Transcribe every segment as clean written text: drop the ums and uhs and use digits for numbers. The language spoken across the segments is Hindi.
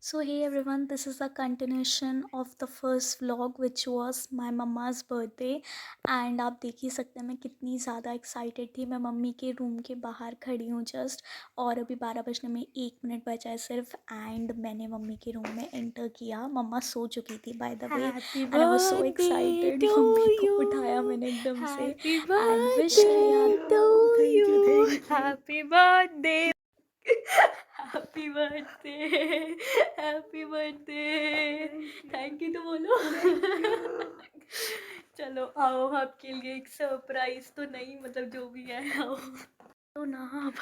So hey everyone, this is a continuation of the first vlog which was my mama's birthday and आप देख ही सकते हैं मैं कितनी ज़्यादा एक्साइटेड थी। मैं मम्मी के रूम के बाहर खड़ी हूँ जस्ट, और अभी 12 बजने में 1 मिनट बचा है सिर्फ। एंड मैंने मम्मी के रूम में एंटर किया। मम्मा सो चुकी थी by the way, happy and I was so birthday excited. To मम्मी को यू। उठाया मैंने एकदम से हैप्पी एंड विश किया। Birthday to thank you you. Thank you. Happy birthday. Happy birthday. Happy birthday. Thank you तो बोलो। चलो आओ, आपके लिए एक सरप्राइज तो नहीं, मतलब जो भी है आओ तो ना आप।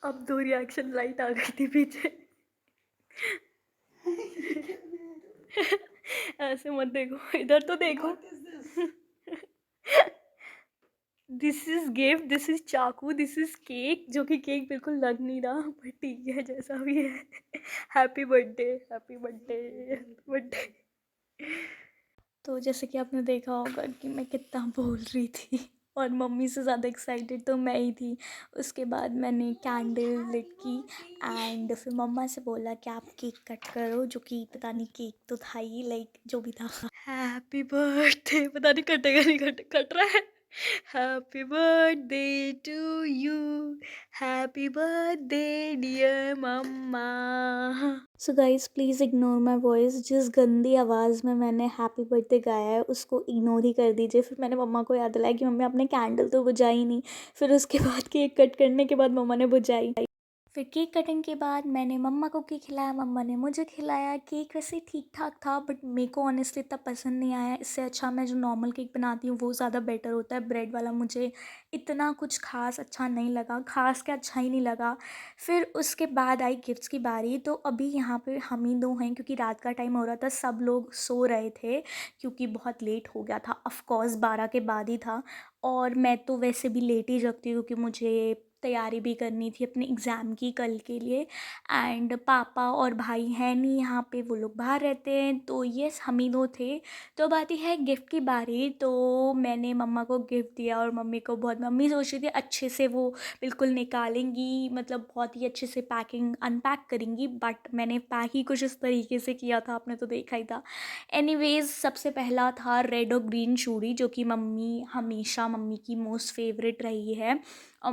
अब दो रिएक्शन लाइट आ गई थी पीछे। ऐसे मत देखो, इधर तो देखो। This is gift, this is चाकू, दिस इज केक, जो कि केक बिल्कुल लग नहीं रहा, बट ठीक है जैसा भी है। Happy birthday, happy birthday, happy birthday. तो जैसे कि आपने देखा होगा कि मैं कितना बोल रही थी और मम्मी से ज़्यादा एक्साइटेड तो मैं ही थी। उसके बाद मैंने कैंडल लिट की एंड फिर मम्मा से बोला कि आप केक कट करो, जो कि पता नहीं केक तो था ही, लाइक जो भी था। हैप्पी बर्थडे, पता नहीं कटेगा नहीं कट रहा है। Happy birthday to you. Happy birthday dear मम्मा। So guys please ignore my voice. जिस गंदी आवाज़ में मैंने हैप्पी बर्थडे गाया है उसको इग्नोर ही कर दीजिए। फिर मैंने मम्मा को याद दिलाया कि मम्मी आपने कैंडल तो बुझाई नहीं। फिर उसके बाद केक कट करने के बाद मम्मा ने बुझाई। फिर केक कटिंग के बाद मैंने मम्मा को केक खिलाया, मम्मा ने मुझे खिलाया। केक वैसे ठीक ठाक था बट मेरे को ऑनेस्टली इतना पसंद नहीं आया। इससे अच्छा मैं जो नॉर्मल केक बनाती हूँ वो ज़्यादा बेटर होता है। ब्रेड वाला मुझे इतना कुछ खास अच्छा नहीं लगा, खास क्या अच्छा ही नहीं लगा। फिर उसके बाद आई गिफ्ट्स की बारी। तो अभी यहाँ पे हम ही दो हैं क्योंकि रात का टाइम हो रहा था, सब लोग सो रहे थे क्योंकि बहुत लेट हो गया था। ऑफकोर्स 12 के बाद ही था, और मैं तो वैसे भी लेट ही जगती हूँ क्योंकि मुझे तैयारी भी करनी थी अपने एग्ज़ाम की कल के लिए। एंड पापा और भाई हैं नहीं यहाँ पे, वो लोग बाहर रहते हैं, तो यस हम ही दो थे। तो अब आती है गिफ्ट की बारी। तो मैंने मम्मा को गिफ्ट दिया और मम्मी को बहुत, मम्मी सोच रही थी अच्छे से वो बिल्कुल निकालेंगी, मतलब बहुत ही अच्छे से पैकिंग अनपैक करेंगी, बट मैंने पैक ही कुछ इस तरीके से किया था, आपने तो देखा ही था। एनीवेज सबसे पहला था रेड और ग्रीन चूड़ी, जो कि मम्मी हमेशा मम्मी की मोस्ट फेवरेट रही है।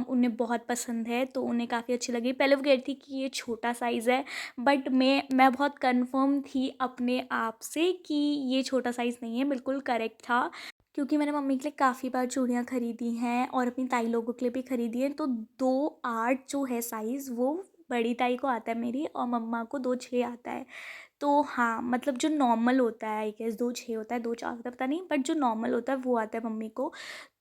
उन्हें बहुत पसंद है, तो उन्हें काफ़ी अच्छी लगी। पहले वो कह रही थी कि ये छोटा साइज़ है, बट मैं बहुत कंफर्म थी अपने आप से कि ये छोटा साइज़ नहीं है, बिल्कुल करेक्ट था। क्योंकि मैंने मम्मी के लिए काफ़ी बार चूड़ियाँ ख़रीदी हैं और अपनी ताई लोगों के लिए भी ख़रीदी हैं। तो 2 8 जो है साइज़ वो बड़ी ताई को आता है मेरी, और मम्मा को 2 6 आता है। तो हाँ, मतलब जो नॉर्मल होता है आई गेस 2 6 होता है, 2 4 होता है पता नहीं, बट जो नॉर्मल होता है वो आता है मम्मी को।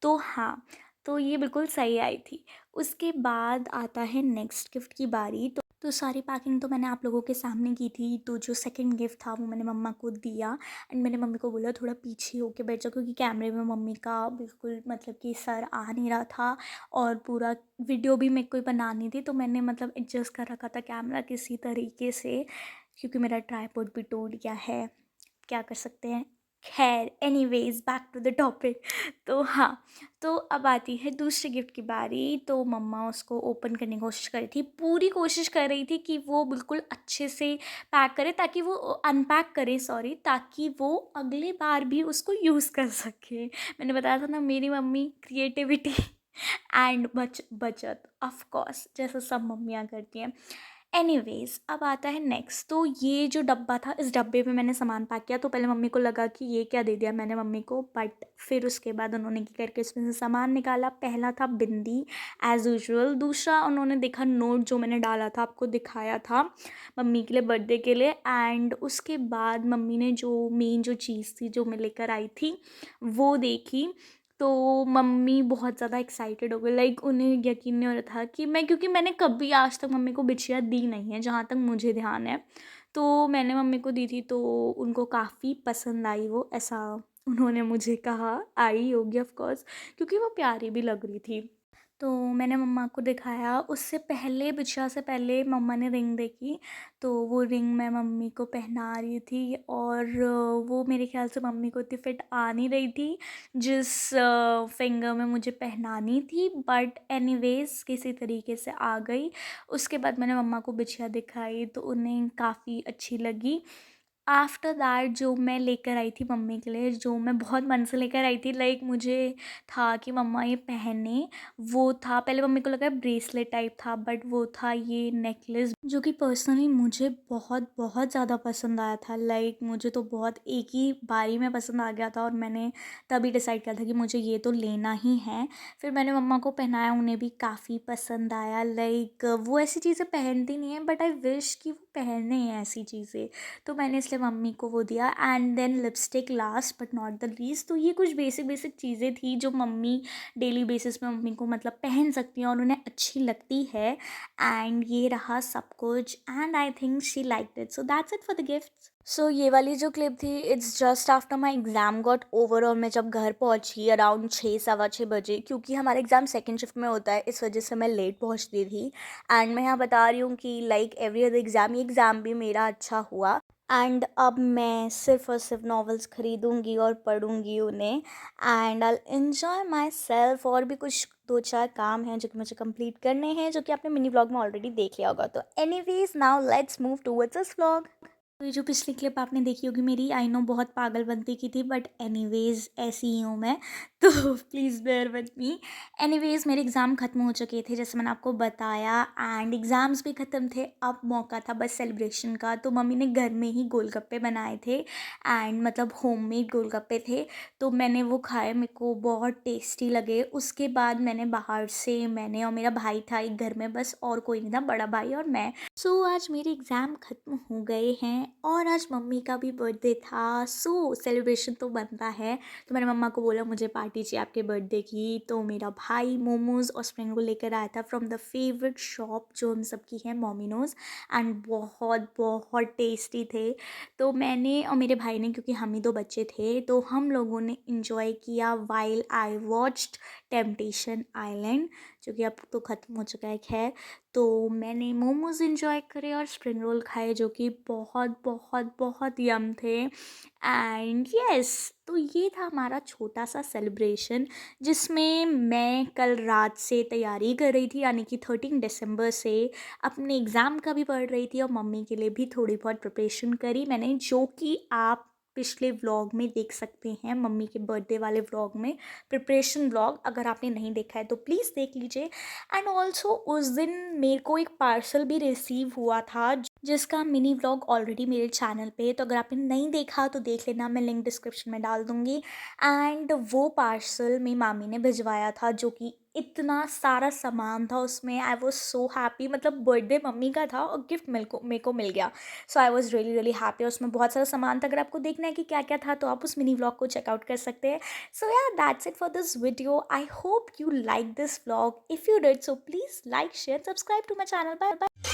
तो हाँ, तो ये बिल्कुल सही आई थी। उसके बाद आता है नेक्स्ट गिफ्ट की बारी। तो सारी पैकिंग तो मैंने आप लोगों के सामने की थी। तो जो सेकंड गिफ्ट था वो मैंने मम्मा को दिया एंड मैंने मम्मी को बोला थोड़ा पीछे होके बैठ जाओ, क्योंकि कैमरे में मम्मी का बिल्कुल मतलब कि सर आ नहीं रहा था और पूरा वीडियो भी मेरे को ही बनानी थी। तो मैंने मतलब एडजस्ट कर रखा था कैमरा किसी तरीके से, क्योंकि मेरा ट्राईपॉड भी टूट गया है, क्या कर सकते हैं। खैर anyways back to the topic. तो हाँ, तो अब आती है दूसरे गिफ्ट की बारी। तो मम्मा उसको ओपन करने की कोशिश कर रही थी, पूरी कोशिश कर रही थी कि वो बिल्कुल अच्छे से पैक करे, ताकि वो अनपैक करे सॉरी, ताकि वो अगली बार भी उसको यूज़ कर सके। मैंने बताया था ना मेरी मम्मी क्रिएटिविटी एंड बचत ऑफ कोर्स, जैसा सब मम्मियाँ करती हैं। एनीवेज अब आता है नेक्स्ट। तो ये जो डब्बा था, इस डब्बे में मैंने सामान पैक किया। तो पहले मम्मी को लगा कि ये क्या दे दिया मैंने मम्मी को, बट फिर उसके बाद उन्होंने क्या करके इसमें से सामान निकाला। पहला था बिंदी एज़ यूजुअल, दूसरा उन्होंने देखा नोट जो मैंने डाला था, आपको दिखाया था मम्मी के लिए बर्थडे के लिए। एंड उसके बाद मम्मी ने जो मेन जो चीज़ थी जो मैं लेकर आई थी वो देखी। तो मम्मी बहुत ज़्यादा एक्साइटेड हो गई, लाइक उन्हें यकीन नहीं हो रहा था कि मैं, क्योंकि मैंने कभी आज तक मम्मी को बिछिया दी नहीं है जहाँ तक मुझे ध्यान है। तो मैंने मम्मी को दी थी तो उनको काफ़ी पसंद आई वो, ऐसा उन्होंने मुझे कहा। आई होगी ऑफ कोर्स, क्योंकि वो प्यारी भी लग रही थी। तो मैंने मम्मा को दिखाया, उससे पहले बिछिया से पहले मम्मा ने रिंग देखी, तो वो रिंग मैं मम्मी को पहना रही थी और वो मेरे ख़्याल से मम्मी को इतनी फिट आ नहीं रही थी जिस फिंगर में मुझे पहनानी थी, बट एनीवेज़ किसी तरीके से आ गई। उसके बाद मैंने मम्मा को बिछिया दिखाई तो उन्हें काफ़ी अच्छी लगी। आफ्टर दैट जो मैं लेकर आई थी मम्मी के लिए, जो मैं बहुत मन से लेकर आई थी, लाइक मुझे था कि मम्मा ये पहने, वो था, पहले मम्मी को लगा ब्रेसलेट टाइप था, बट वो था ये नेकलेस, जो कि पर्सनली मुझे बहुत बहुत ज़्यादा पसंद आया था। लाइक मुझे तो बहुत एक ही बारी में पसंद आ गया था और मैंने तभी डिसाइड किया था कि मुझे ये तो लेना ही है। फिर मैंने मम्मा को पहनाया, उन्हें भी काफ़ी पसंद आया। लाइक वो ऐसी चीज़ें पहनती नहीं है, बट आई विश कि वो पहने ऐसी चीज़ें, तो मैंने इसलिए मम्मी को वो दिया। And then lipstick last but not the least. तो ये कुछ बेसिक बेसिक चीज़ें थी जो मम्मी डेली बेसिस पे मम्मी को मतलब पहन सकती हैं और उन्हें अच्छी लगती है। एंड ये रहा सब कुछ and I think she liked it, so that's it for the gift. So ये वाली जो क्लिप थी, it's just after my exam got over, और मैं जब घर पहुंची अराउंड 6 सवा 6 बजे, क्योंकि हमारा एग्ज़ाम सेकेंड शिफ्ट में होता है, इस वजह से मैं लेट पहुंचती थी। एंड मैं यहाँ बता रही हूँ कि लाइक एवरी अदर एग्ज़ाम, ये एग्ज़ाम भी मेरा अच्छा हुआ। एंड अब मैं सिर्फ़ और सिर्फ नॉवेल्स ख़रीदूँगी और पढ़ूँगी उन्हें, and I enjoy my self. और भी कुछ 2-4 काम हैं जो कि मुझे कंप्लीट करने हैं, जो कि आपने मिनी व्लॉग में ऑलरेडी देख लिया होगा। तो anyways now let's move towards this vlog. तो ये जो पिछली क्लिप आपने देखी होगी मेरी, आई नो बहुत पागलपंती की थी, बट एनीवेज़ ऐसी ही हूँ मैं, तो please bear with me. Anyways मेरे एग्ज़ाम ख़त्म हो चुके थे जैसे मैंने आपको बताया, एंड एग्ज़ाम्स भी ख़त्म थे। अब मौका था बस सेलिब्रेशन का, तो मम्मी ने घर में ही गोलगप्पे बनाए थे, एंड मतलब होममेड गोलगप्पे थे, तो मैंने वो खाए, मेरे को बहुत टेस्टी लगे। उसके बाद मैंने बाहर से, मैंने और मेरा भाई था एक घर में, बस और कोई नहीं था, बड़ा भाई और मैं। सो आज मेरे एग्ज़ाम ख़त्म हो गए हैं और आज मम्मी का भी बर्थडे था, सो सेलिब्रेशन तो बनता है। तो मैंने मम्मा को बोला मुझे पार्टी चाहिए आपके बर्थडे की, तो मेरा भाई मोमोज़ और स्प्रिंग रोल लेकर आया था फ्रॉम द फेवरेट शॉप जो हम सब की है, मोमिनोज़, एंड बहुत बहुत टेस्टी थे। तो मैंने और मेरे भाई ने, क्योंकि हम ही 2 बच्चे थे, तो हम लोगों ने इन्जॉय किया while I watched temptation island, जो कि अब तो ख़त्म हो चुका है खैर। तो मैंने मोमोज़ इन्जॉय करे और स्प्रिंग रोल खाए, जो कि बहुत बहुत बहुत यम थे। एंड यस, तो ये था हमारा छोटा सा सेलिब्रेशन, जिसमें मैं कल रात से तैयारी कर रही थी, यानी कि 13 दिसंबर से अपने एग्ज़ाम का भी पढ़ रही थी और मम्मी के लिए भी थोड़ी बहुत प्रिपरेशन करी मैंने, जो कि आप पिछले व्लॉग में देख सकते हैं, मम्मी के बर्थडे वाले व्लॉग में, प्रिपरेशन व्लॉग। अगर आपने नहीं देखा है तो प्लीज़ देख लीजिए। एंड ऑल्सो उस दिन मेरे को एक पार्सल भी रिसीव हुआ था, जिसका मिनी व्लॉग ऑलरेडी मेरे चैनल पे है, तो अगर आपने नहीं देखा तो देख लेना, मैं लिंक डिस्क्रिप्शन में डाल दूँगी। एंड वो पार्सल मेरी मामी ने भिजवाया था, जो कि इतना सारा सामान था उसमें, आई वॉज सो हैप्पी। मतलब बर्थडे मम्मी का था और गिफ्ट मेरे को मिल गया, so I was really really happy. और उसमें बहुत सारा सामान था, अगर आपको देखना है कि क्या क्या था तो आप उस मिनी व्लॉग को चेकआउट कर सकते हैं। सो या that's it for this video, I hope you like this vlog. If you did, so please like, share, subscribe to my channel. Bye bye.